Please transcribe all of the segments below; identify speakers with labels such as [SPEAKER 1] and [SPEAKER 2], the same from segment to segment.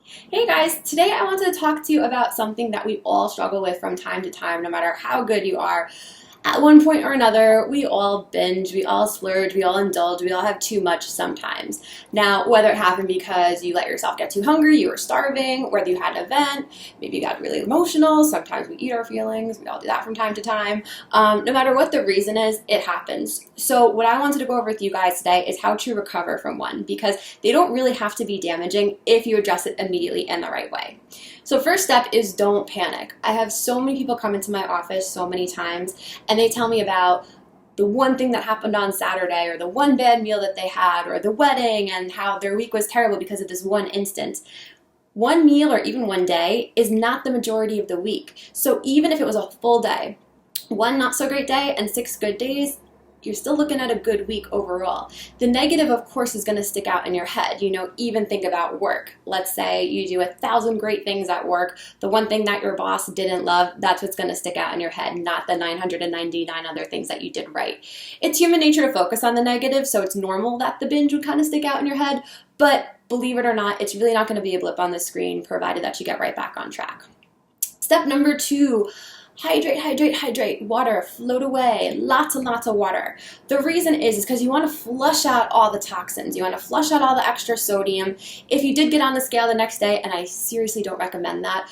[SPEAKER 1] Hey guys, today I wanted to talk to you about something that we all struggle with from time to time, no matter how good you are. At one point or another, we all binge, we all splurge, we all indulge, we all have too much sometimes. Now, whether it happened because you let yourself get too hungry, you were starving, whether you had an event, maybe you got really emotional, sometimes we eat our feelings, we all do that from time to time. No matter what the reason is, it happens. So what I wanted to go over with you guys today is how to recover from one, because they don't really have to be damaging if you address it immediately in the right way. So first step is don't panic. I have so many people come into my office so many times and they tell me about the one thing that happened on Saturday or the one bad meal that they had or the wedding and how their week was terrible because of this one instance. One meal or even one day is not the majority of the week. So even if it was a full day, one not so great day and 6 good days, you're still looking at a good week overall. The negative, of course, is going to stick out in your head. Even think about work. Let's say you do 1,000 great things at work. The one thing that your boss didn't love, that's what's going to stick out in your head, not the 999 other things that you did right. It's human nature to focus on the negative, so it's normal that the binge would kind of stick out in your head. But believe it or not, it's really not going to be a blip on the screen, provided that you get right back on track. Step number 2. Hydrate, hydrate, hydrate. Water, float away. Lots and lots of water. The reason is because you want to flush out all the toxins. You want to flush out all the extra sodium. If you did get on the scale the next day, and I seriously don't recommend that,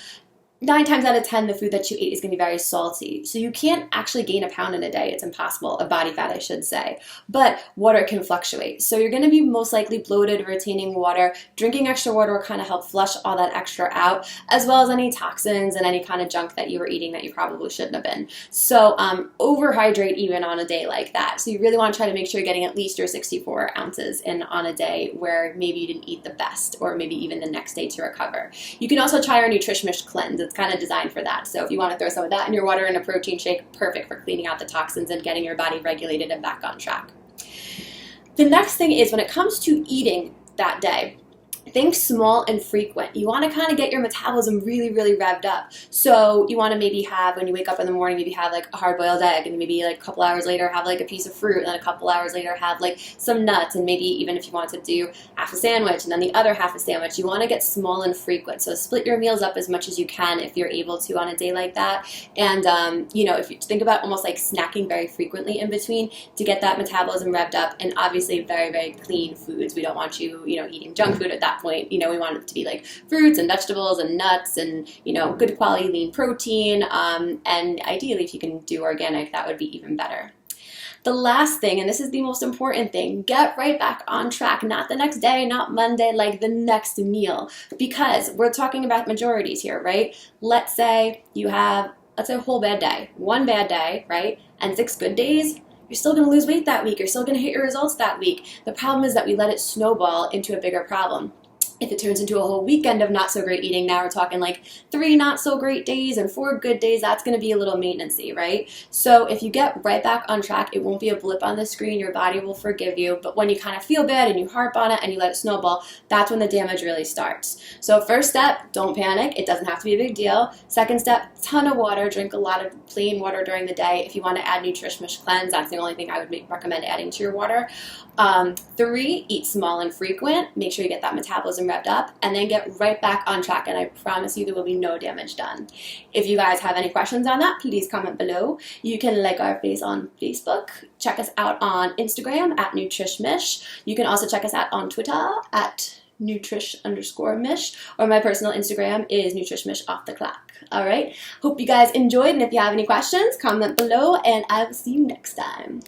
[SPEAKER 1] 9 times out of 10, the food that you ate is going to be very salty. So you can't actually gain a pound in a day. It's impossible. A body fat, I should say. But water can fluctuate. So you're going to be most likely bloated, retaining water. Drinking extra water will kind of help flush all that extra out, as well as any toxins and any kind of junk that you were eating that you probably shouldn't have been. So overhydrate even on a day like that. So you really want to try to make sure you're getting at least your 64 ounces in on a day where maybe you didn't eat the best, or maybe even the next day to recover. You can also try our Nutritionish cleanse. It's kind of designed for that. So if you want to throw some of that in your water in a protein shake, perfect for cleaning out the toxins and getting your body regulated and back on track. The next thing is when it comes to eating that day, think small and frequent. You want to kind of get your metabolism really, really revved up. So you want to maybe have, when you wake up in the morning, maybe have like a hard-boiled egg, and maybe like a couple hours later have like a piece of fruit, and then a couple hours later have like some nuts, and maybe even if you want to do half a sandwich and then the other half a sandwich, you want to get small and frequent. So split your meals up as much as you can if you're able to on a day like that. And if you think about almost like snacking very frequently in between to get that metabolism revved up, and obviously very, very clean foods. We don't want you, eating junk food at that point. We want it to be like fruits and vegetables and nuts and, good quality lean protein. And ideally, if you can do organic, that would be even better. The last thing, and this is the most important thing, get right back on track. Not the next day, not Monday, like the next meal. Because we're talking about majorities here, right? Let's say you have, a whole bad day. One bad day, right? And 6 good days. You're still going to lose weight that week. You're still going to hit your results that week. The problem is that we let it snowball into a bigger problem. If it turns into a whole weekend of not so great eating, now we're talking like 3 not so great days and 4 good days, that's going to be a little maintenance-y, right? So if you get right back on track, it won't be a blip on the screen, your body will forgive you, but when you kind of feel bad and you harp on it and you let it snowball, that's when the damage really starts. So first step, don't panic. It doesn't have to be a big deal. Second step, ton of water. Drink a lot of plain water during the day. If you want to add Nutritionish cleanse, that's the only thing I would recommend adding to your water. 3, eat small and frequent. Make sure you get that metabolism revved up, and then get right back on track, and I promise you there will be no damage done. If you guys have any questions on that, please comment below. You can like our page on Facebook. Check us out on Instagram at Nutritionish. You can also check us out on Twitter at Nutrish_mish, or my personal Instagram is NutrishMishOffTheClock. All right. Hope you guys enjoyed, and if you have any questions, comment below, and I will see you next time.